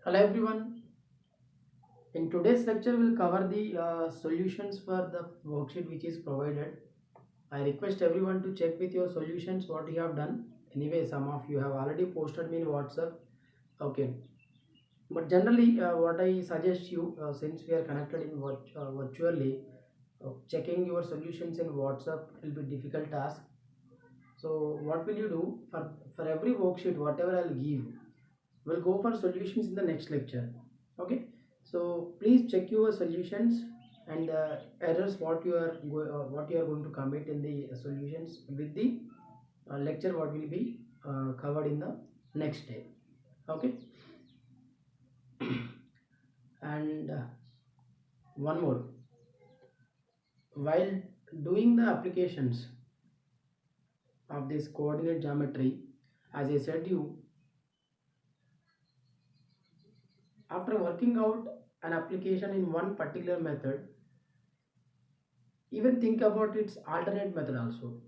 Hello everyone. In today's lecture, we'll cover the solutions for the worksheet which is provided. I request everyone to check with your solutions what you have done. Anyway, some of you have already posted me in WhatsApp. Okay, but generally, what I suggest you, since we are connected in virtually, checking your solutions in WhatsApp will be difficult task. So, what will you do for every worksheet, whatever I'll give, we'll go for solutions in the next lecture. Okay, so please check your solutions and errors what you are going to commit in the solutions with the lecture what will be covered in the next day. Okay, and one more, while doing the applications of this coordinate geometry, as I said you, after working out an application in one particular method, even think about its alternate method also,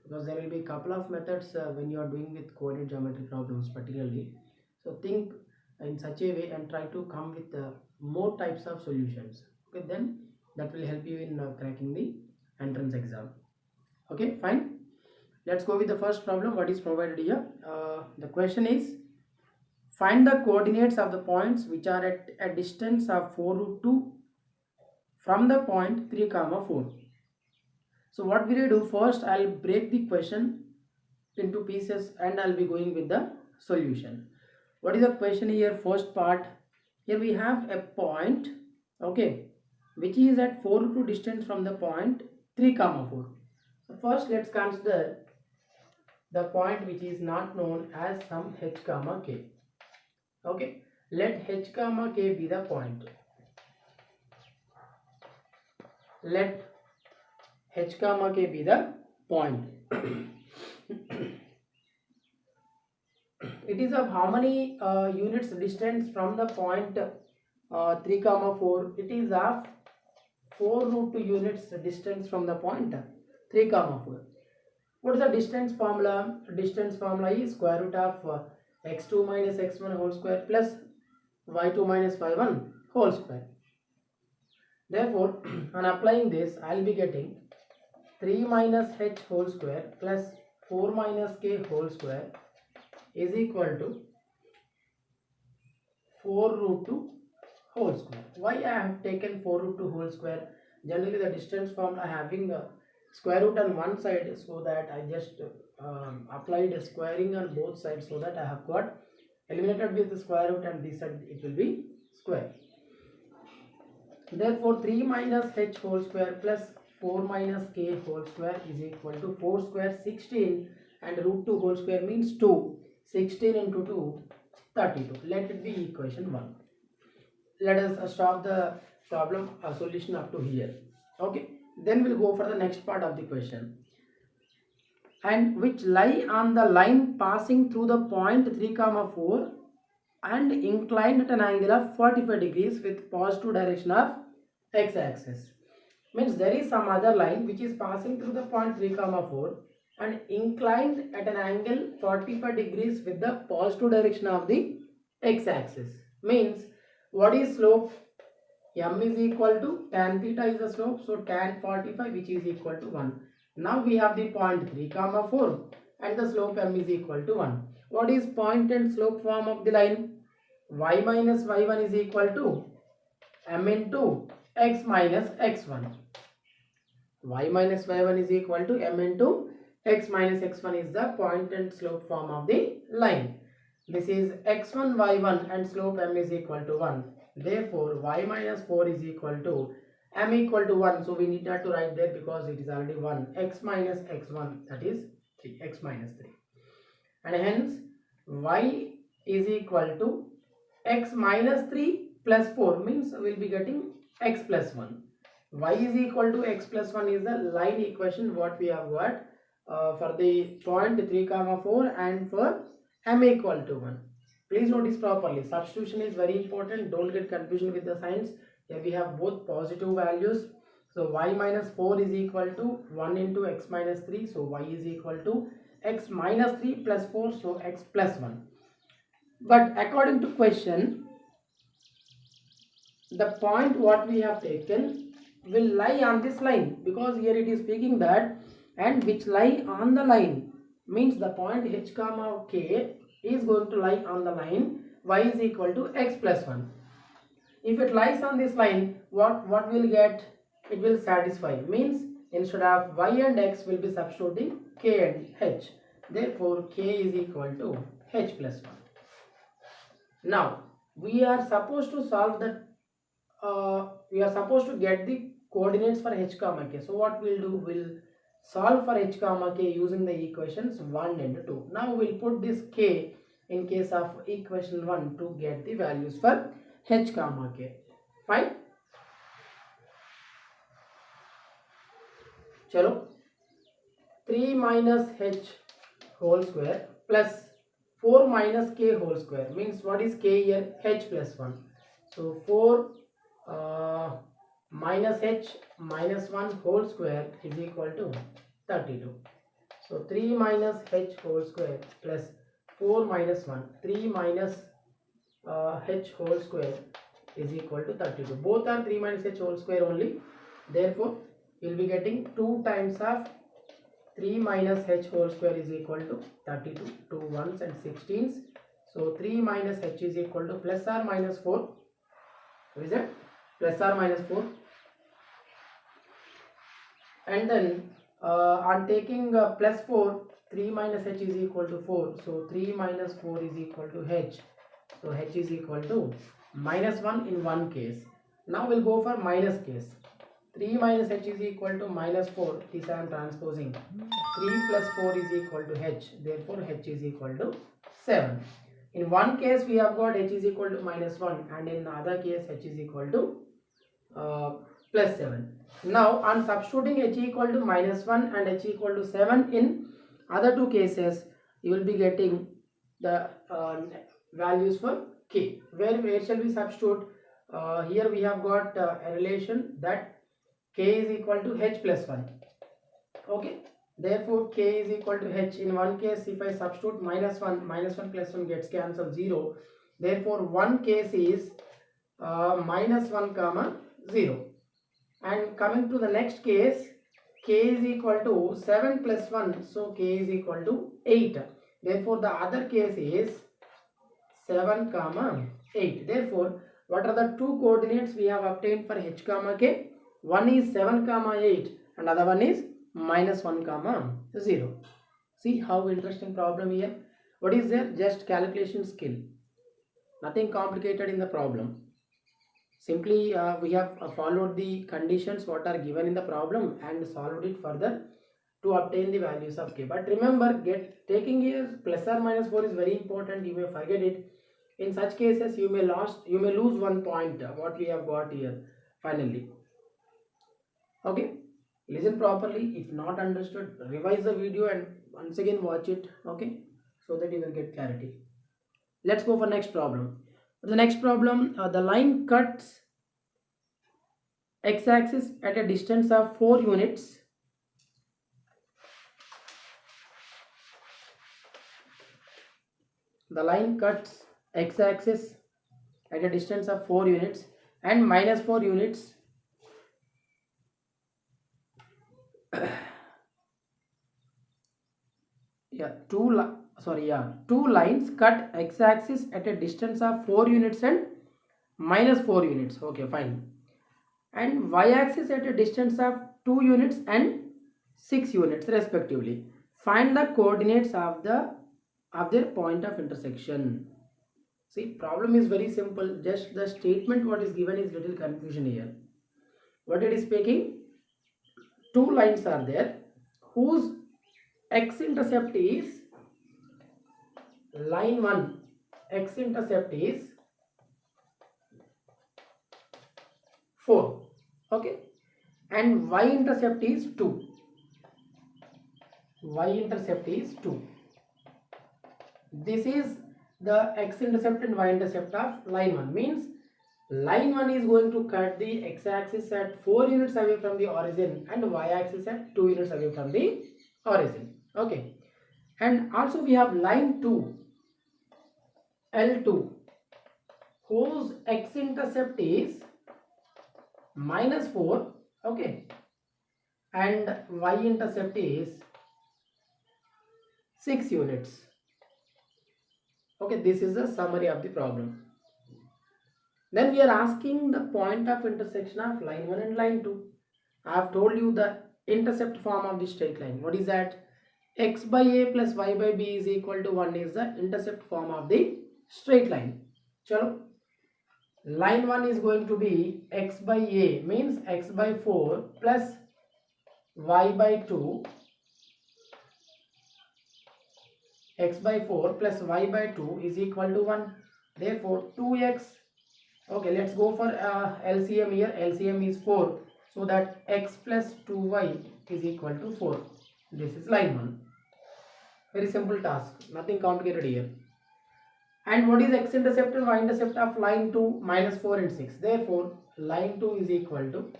because there will be a couple of methods when you are doing with coordinate geometry problems particularly. So think in such a way and try to come with more types of solutions. Okay, then that will help you in cracking the entrance exam. Okay, fine, let's go with the first problem what is provided here. The question is, find the coordinates of the points which are at a distance of 4 root 2 from the point 3 comma 4. So what will I do? First, I'll break the question into pieces and I'll be going with the solution. What is the question here? First part, here we have a point, okay, which is at 4 to distance from the point 3 comma 4. So first let's consider the point which is not known as some h comma k. Okay, let h comma k be the point. Let h comma k be the point. It is of how many units distance from the point 3 comma 4? It is of 4 root 2 units distance from the point 3 comma 4. What is the distance formula? Distance formula is square root of x2 minus x1 whole square plus y2 minus y1 whole square. Therefore, on applying this, I will be getting 3 minus h whole square plus 4 minus k whole square is equal to 4 root 2 whole square. Why I have taken 4 root 2 whole square? Generally the distance formula having a square root on one side, so that I just applied a squaring on both sides, so that I have got eliminated with the square root and this side it will be square. Therefore 3 minus h whole square plus 4 minus k whole square is equal to 4 square 16 and root 2 whole square means 2. 16 into 2 32. Let it be equation 1. Let us stop the problem solution up to here. Okay, then we'll go for the next part of the question. And which lie on the line passing through the point 3 comma 4 and inclined at an angle of 45 degrees with positive direction of x-axis. Means there is some other line which is passing through the point 3 comma 4 and inclined at an angle 45 degrees with the positive direction of the x-axis. Means what is slope? M is equal to tan theta is the slope, so tan 45 which is equal to 1. Now we have the point 3 comma 4 and the slope M is equal to 1. What is point and slope form of the line? Y minus y1 is equal to M into x minus x1. Y minus y1 is equal to M into x minus x1 is the point and slope form of the line. This is x1 y1 and slope M is equal to 1. Therefore y minus 4 is equal to M equal to 1. So we need not to write there because it is already 1. X minus x1, that is 3. X minus 3. And hence y is equal to x minus 3 plus 4, means we will be getting x plus 1. Y is equal to x plus 1 is the line equation what we have got for the point 3 comma 4 and for M equal to 1. Please notice properly. Substitution is very important. Don't get confusion with the signs. Here we have both positive values. So y minus 4 is equal to 1 into x minus 3. So y is equal to x minus 3 plus 4. So x plus 1. But according to question, the point what we have taken will lie on this line, because here it is speaking that and which lie on the line means the point h comma k is going to lie on the line y is equal to x plus 1. If it lies on this line, what will get? It will satisfy, means instead of y and x will be substituting k and h. Therefore k is equal to h plus 1. Now we are supposed to solve that, we are supposed to get the coordinates for h comma k. So what we'll do, we'll solve for h comma k using the equations 1 and 2. Now we'll put this k in case of equation 1 to get the values for h comma k. Fine. Chalo, 3 minus h whole square plus 4 minus k whole square means what is k here? H plus 1. So 4 minus h minus 1 whole square is equal to 32. So 3 minus h whole square plus 4 minus 1, 3 minus h whole square is equal to 32. Both are 3 minus h whole square only. Therefore, you will be getting 2 times of 3 minus h whole square is equal to 32. 2 ones and 16s. So 3 minus h is equal to plus or minus 4. What is it? Plus or minus 4. And then on taking plus 4, 3 minus h is equal to 4. So 3 minus 4 is equal to h. So h is equal to minus 1 in one case. Now we'll go for minus case. 3 minus h is equal to minus 4. This I am transposing. 3 plus 4 is equal to h. Therefore h is equal to 7. In one case we have got h is equal to minus 1, and in the other case h is equal to plus 7. Now on substituting h equal to minus 1 and h equal to 7 in other two cases, you will be getting the values for k. Where shall we substitute? Here we have got a relation that k is equal to h plus 1. Okay. Therefore k is equal to h. In one case if I substitute minus 1 plus 1 gets cancelled 0. Therefore one case is minus 1 comma 0. And coming to the next case, k is equal to 7 plus 1. So k is equal to 8. Therefore the other case is 7 comma 8. Therefore what are the two coordinates we have obtained for h comma k? One is 7 comma 8 and other one is minus 1 comma 0. See how interesting problem here. What is there? Just calculation skill. Nothing complicated in the problem. Simply we have followed the conditions what are given in the problem and solved it further to obtain the values of k. But remember, taking here plus or minus 4 is very important. You may forget it. In such cases you may lose 1 point what we have got here finally. Okay, listen properly. If not understood, revise the video and once again watch it. Okay, so that you will get clarity. Let's go for next problem. The next problem, the line cuts x-axis at a distance of 4 units. The line cuts x-axis at a distance of 4 units and minus 4 units two lines cut x-axis at a distance of 4 units and minus 4 units. Okay, fine. And y-axis at a distance of 2 units and 6 units respectively. Find the coordinates of their point of intersection. See, problem is very simple. Just the statement what is given is little confusion here. What it is speaking? Two lines are there whose x-intercept is line 1. X-intercept is 4. Okay, and y-intercept is 2. Y-intercept is 2. This is the x-intercept and y-intercept of line 1. Means line 1 is going to cut the x-axis at 4 units away from the origin and y-axis at 2 units away from the origin. Okay, and also we have line 2, L2, whose x-intercept is minus 4, okay, and y-intercept is 6 units. Okay, this is the summary of the problem. Then we are asking the point of intersection of line 1 and line 2. I have told you the intercept form of the straight line. What is that? X by a plus y by b is equal to 1 is the intercept form of the straight line. Chalo. Line 1 is going to be x by a means x by 4 plus y by 2, x by 4 plus y by 2 is equal to 1. Therefore 2x, okay, let's go for LCM here. LCM is 4, so that x plus 2y is equal to 4. This is line 1. Very simple task, nothing complicated here. And what is x-intercept and y-intercept of line 2? Minus 4 and 6. Therefore line 2 is equal to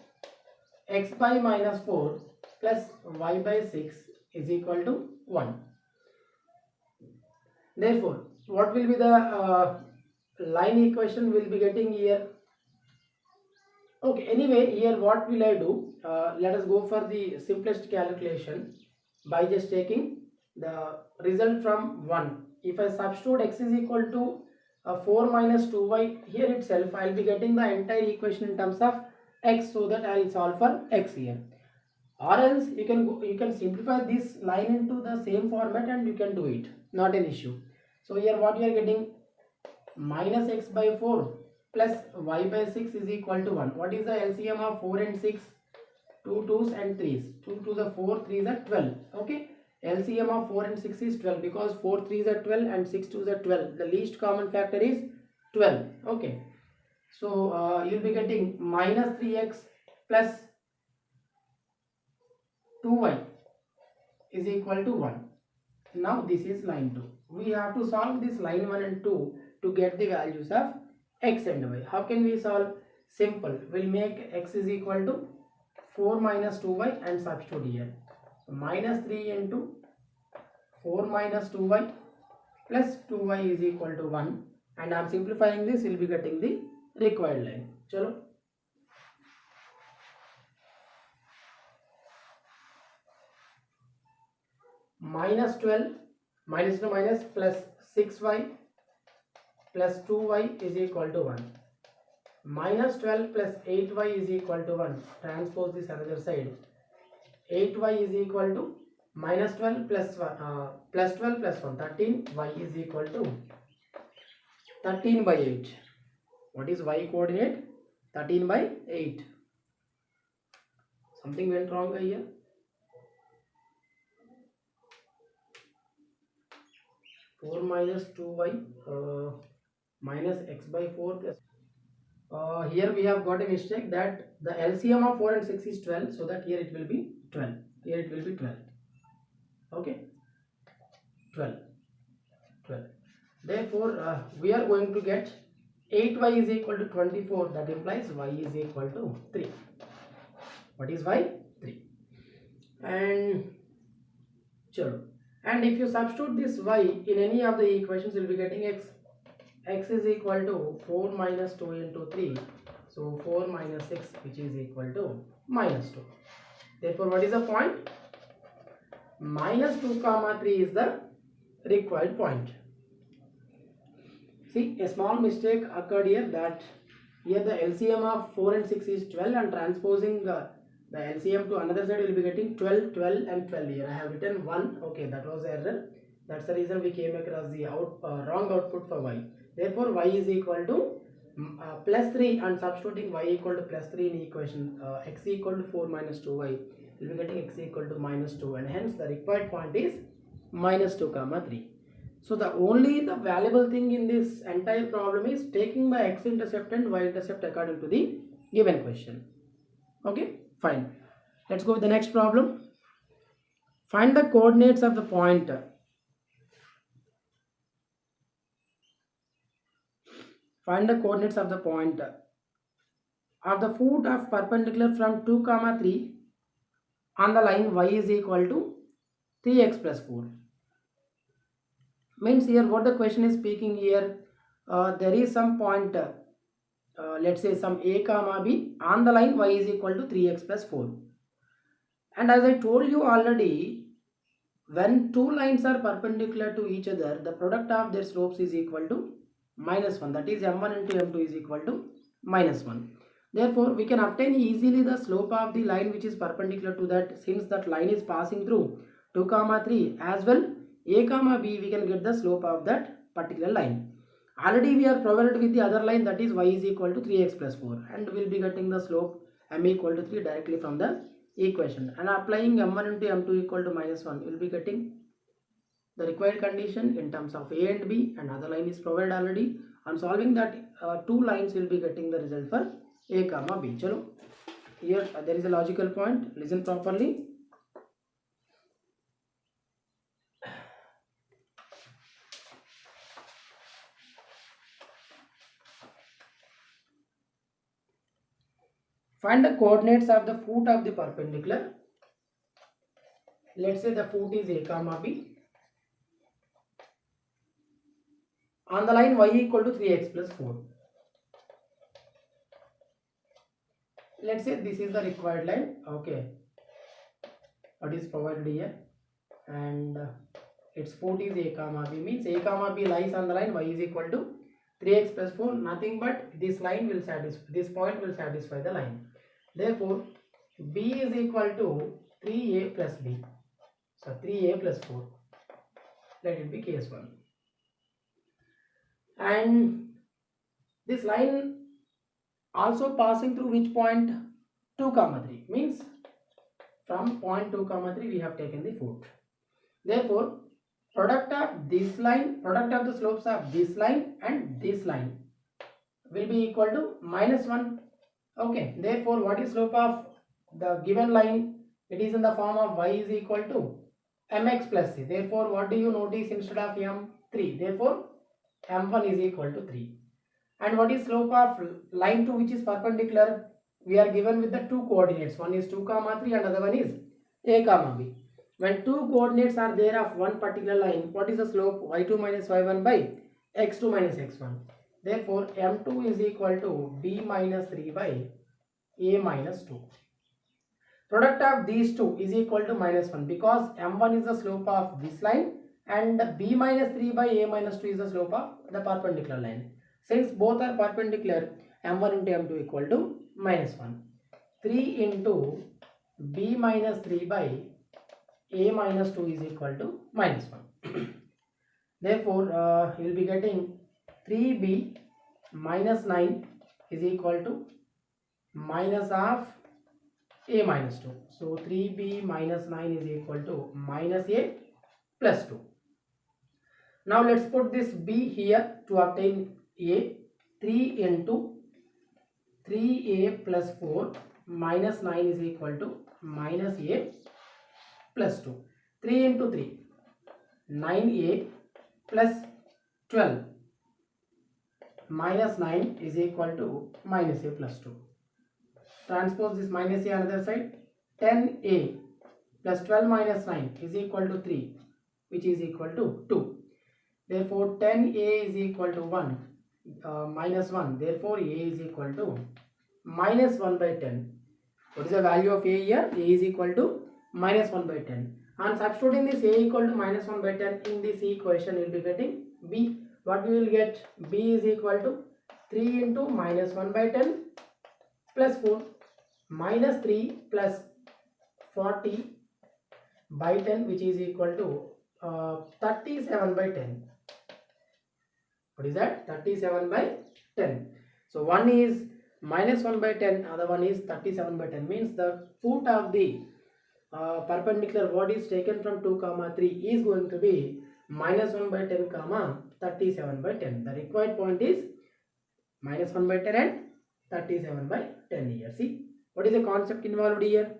x by minus 4 plus y by 6 is equal to 1. Therefore what will be the line equation we'll be getting here? Okay, anyway, here what will I do? Let us go for the simplest calculation by just taking the result from 1. If I substitute x is equal to 4 minus 2y here itself, I will be getting the entire equation in terms of x, so that I will solve for x here. Or else you can simplify this line into the same format and you can do it, not an issue. So here what you are getting? Minus x by 4 plus y by 6 is equal to 1. What is the LCM of 4 and 6? 2 2s and 3s. 2 2s are 4, 3s are 12. Okay. LCM of 4 and 6 is 12 because 4 3s are 12 and 6 2s are 12. The least common factor is 12. Okay. So you'll be getting minus 3x plus 2y is equal to 1. Now this is line 2. We have to solve this line 1 and 2 to get the values of x and y. How can we solve? Simple. We'll make x is equal to 4 minus 2y and substitute here. So minus 3 into 4 minus 2y plus 2y is equal to 1. And I am simplifying this, we'll be getting the required line. Chalo. Minus 12 minus to minus plus 6y plus 2y is equal to 1. Minus 12 plus 8y is equal to 1. Transpose this another side. 8y is equal to minus 12 plus 1, plus 12 plus 1, 13. Y is equal to 13 by 8. What is y coordinate? 13 by 8. Something went wrong here. Four minus 2y minus x by 4 plus here we have got a mistake, that the LCM of 4 and 6 is 12, so that here it will be 12. Here it will be 12. Okay, 12. Therefore we are going to get 8y is equal to 24. That implies y is equal to 3. What is y? 3. And chalo. And if you substitute this y in any of the equations, you will be getting x. X is equal to 4 minus 2 into 3. So 4 minus 6, which is equal to minus 2. Therefore, what is the point? Minus 2 comma 3 is the required point. See, a small mistake occurred here, that here the LCM of 4 and 6 is 12, and transposing the LCM to another side will be getting 12, 12 and 12 here. I have written 1. Okay, that was error. That's the reason we came across the wrong output for y. Therefore, y is equal to plus 3, and substituting y equal to plus 3 in equation x equal to 4 minus 2y, we will be getting x equal to minus 2, and hence the required point is minus 2 comma 3. So the valuable thing in this entire problem is taking the x-intercept and y-intercept according to the given question. Okay, fine. Let's go with the next problem. Find the coordinates of the point. Find the coordinates of the point of the foot of perpendicular from 2 comma 3 on the line y is equal to 3x plus 4. Means here what the question is speaking here, there is some point let's say some a comma b on the line y is equal to 3x plus 4. And as I told you already, when two lines are perpendicular to each other, the product of their slopes is equal to -1. That is m1 into m2 is equal to -1. Therefore, we can obtain easily the slope of the line which is perpendicular to that, since that line is passing through 2, 3 as well. A comma b, we can get the slope of that particular line. Already we are provided with the other line, that is y is equal to 3x plus 4, and we will be getting the slope m equal to 3 directly from the equation. And applying m1 into m2 equal to -1, we will be getting the required condition in terms of a and b, and other line is provided already. On solving that, two lines will be getting the result for a comma b. Chalo, here there is a logical point, listen properly. Find the coordinates of the foot of the perpendicular. Let's say the foot is a comma b. On the line y equal to 3x plus 4. Let's say this is the required line. Okay, what is provided here, and its foot is a comma b, means a comma b lies on the line y is equal to 3x plus 4. Nothing but this line will satisfy, this point will satisfy the line. Therefore, b is equal to 3a plus b. So 3a plus 4. Let it be case 1. And this line also passing through which point? 2, 3. Means from point 2, 3 we have taken the foot. Therefore, product of this line, product of the slopes of this line and this line will be equal to -1. Okay, therefore what is slope of the given line? It is in the form of y is equal to mx plus c. Therefore, what do you notice instead of m? 3. Therefore, m1 is equal to 3. And what is slope of line 2 which is perpendicular? We are given with the two coordinates. One is 2, 3 and other one is a comma b. When two coordinates are there of one particular line, what is the slope? y2 minus y1 by x2 minus x1. Therefore, m2 is equal to b minus 3 by a minus 2. Product of these two is equal to -1, because m1 is the slope of this line and b minus 3 by a minus 2 is the slope of the perpendicular line. Since both are perpendicular, m1 into m2 equal to -1. 3 into b minus 3 by a minus 2 is equal to -1. Therefore, you will be getting 3b minus 9 is equal to minus of a minus 2. So 3b minus 9 is equal to minus a plus 2. Now let's put this b here to obtain a. 3 into 3a plus 4 minus 9 is equal to minus a plus 2. 3 into 3, 9a plus 12 minus 9 is equal to minus a plus 2. Transpose this minus a another side. 10a plus 12 minus 9 is equal to 3, which is equal to 2. Therefore, 10a is equal to 1 minus 1. Therefore, a is equal to minus 1 by 10. What is the value of a here? A is equal to minus 1 by 10. On substituting this a equal to minus 1 by 10 in this equation, we will be getting b. What we will get? B is equal to 3 into minus 1 by 10 plus 4 minus 3 plus 40 by 10, which is equal to 37 by 10. What is that? 37 by 10. So one is minus 1 by 10, other one is 37 by 10. Means the foot of the perpendicular what is taken from 2, 3 is going to be minus 1 by 10, 37 by 10. The required point is minus 1 by 10 and 37 by 10 here. See, what is the concept involved here?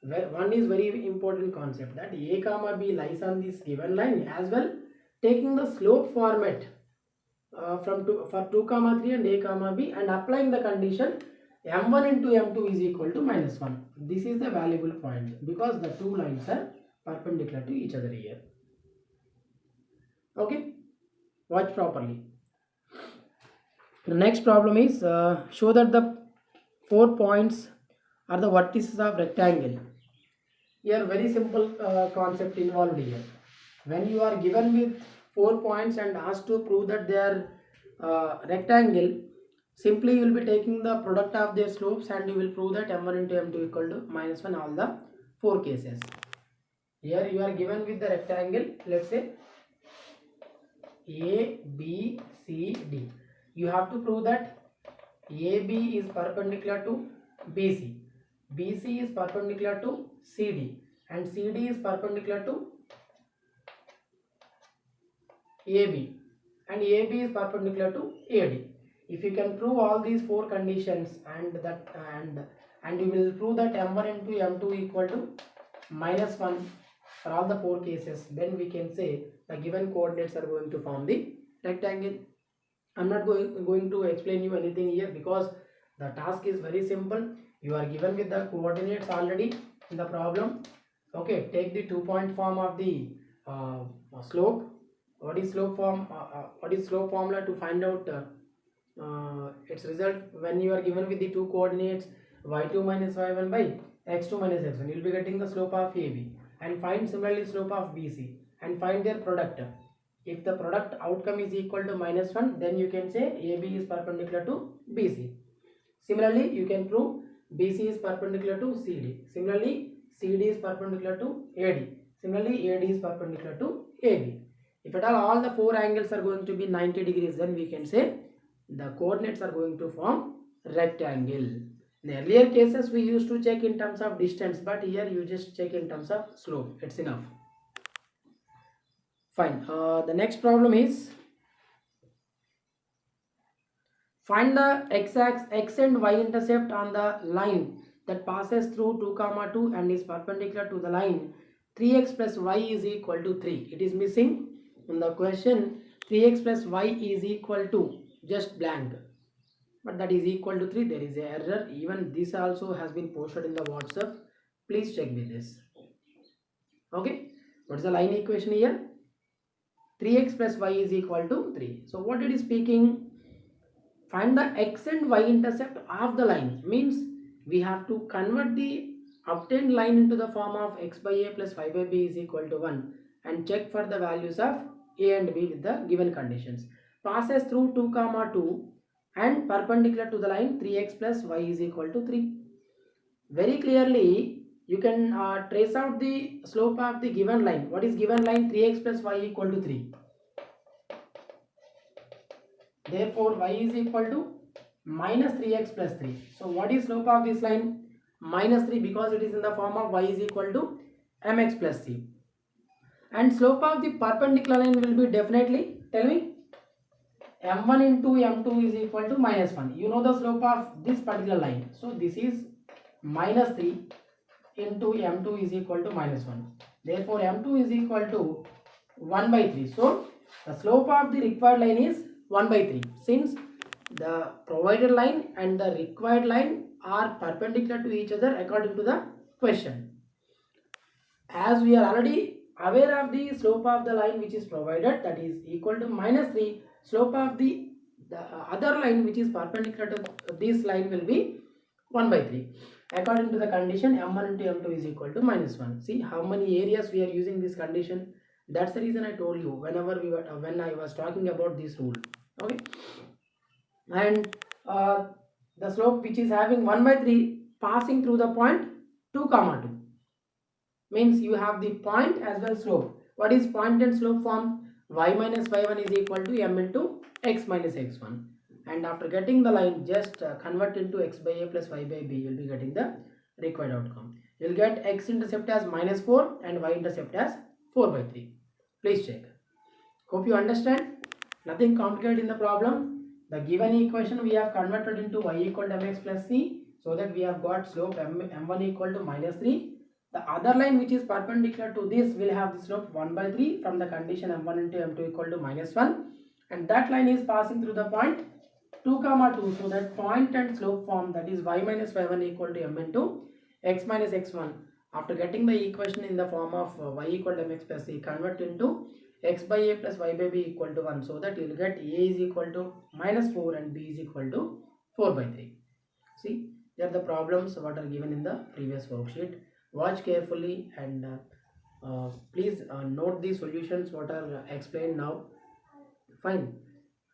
One is very important concept, that a comma b lies on this given line, as well taking the slope format for 2, 3 and a comma b, and applying the condition m1 into m2 is equal to -1. This is the valuable point, because the two lines are perpendicular to each other here. Okay, watch properly. The next problem is show that the 4 points are the vertices of rectangle. Here very simple concept involved here. When you are given with 4 points and asked to prove that they are rectangle, simply you will be taking the product of their slopes and you will prove that m1 into m2 equal to -1 all the 4 cases. Here you are given with the rectangle, let's say A, B, C, D. You have to prove that AB is perpendicular to BC, BC is perpendicular to CD, and CD is perpendicular to AB, and AB is perpendicular to AD. If you can prove all these 4 conditions and you will prove that m1 into m2 equal to -1 for all the 4 cases, then we can say the given coordinates are going to form the rectangle. I'm not going to explain you anything here because the task is very simple. You are given with the coordinates already in the problem. Okay, take the 2-point form of the slope. What is slope form? What is slope formula to find out its result? When you are given with the 2 coordinates y2 minus y1 by x2 minus x1, you will be getting the slope of AB, and find similarly slope of BC and find their product. If the product outcome is equal to -1, then you can say AB is perpendicular to BC. Similarly, you can prove BC is perpendicular to CD. Similarly, CD is perpendicular to AD. Similarly, AD is perpendicular to AB. If at all the 4 angles are going to be 90 degrees, then we can say the coordinates are going to form rectangle. In the earlier cases, we used to check in terms of distance, but here you just check in terms of slope. It's enough. Fine. The next problem is find the x-axis, x and y intercept on the line that passes through 2, 2 and is perpendicular to the line 3x plus y is equal to 3. It is missing in the question. 3x plus y is equal to just blank, but that is equal to 3. There is an error. Even this also has been posted in the WhatsApp. Please check with this. Okay, what is the line equation here? 3x plus y is equal to 3. So what it is speaking? Find the x and y intercept of the line. Means we have to convert the obtained line into the form of x by a plus y by b is equal to 1 and check for the values of a and b with the given conditions. Passes through 2, 2 and perpendicular to the line 3x plus y is equal to 3. Very clearly you can trace out the slope of the given line. What is given line? 3x plus y equal to 3. Therefore y is equal to minus 3x plus 3. So what is slope of this line? Minus 3, because it is in the form of y is equal to mx plus c. And slope of the perpendicular line will be definitely, tell me, m1 into m2 is equal to -1. You know the slope of this particular line. So this is minus 3 into m2 is equal to -1. Therefore m2 is equal to 1 by 3. So the slope of the required line is 1 by 3. Since the provided line and the required line are perpendicular to each other according to the question. As we are already aware of the slope of the line which is provided, that is equal to -3, slope of the other line which is perpendicular to this line will be 1 by 3. According to the condition, m1 into m2 is equal to -1. See how many areas we are using this condition. That's the reason I told you when I was talking about this rule. Okay, and the slope which is having 1 by 3 passing through the point 2, 2 means you have the point as well slope. What is point and slope form? Y minus y1 is equal to m into x minus x1. And after getting the line, just convert into x by a plus y by b. You will be getting the required outcome. You will get x intercept as -4 and y intercept as 4 by 3. Please check. Hope you understand. Nothing complicated in the problem. The given equation we have converted into y equal to mx plus c, so that we have got slope m1 equal to -3. The other line which is perpendicular to this will have the slope 1 by 3 from the condition m1 into m2 equal to -1, and that line is passing through the point 2, 2. So that point and slope form, that is y minus y1 equal to m into x minus x1. After getting the equation in the form of y equal to mx plus c, convert into x by a plus y by b equal to 1, so that you will get a is equal to -4 and b is equal to 4 by 3. See, they are the problems what are given in the previous worksheet. Watch carefully and please note the solutions what are explained now. Fine.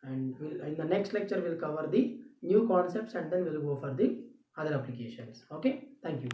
And in the next lecture we'll cover the new concepts and then we'll go for the other applications. Okay, thank you.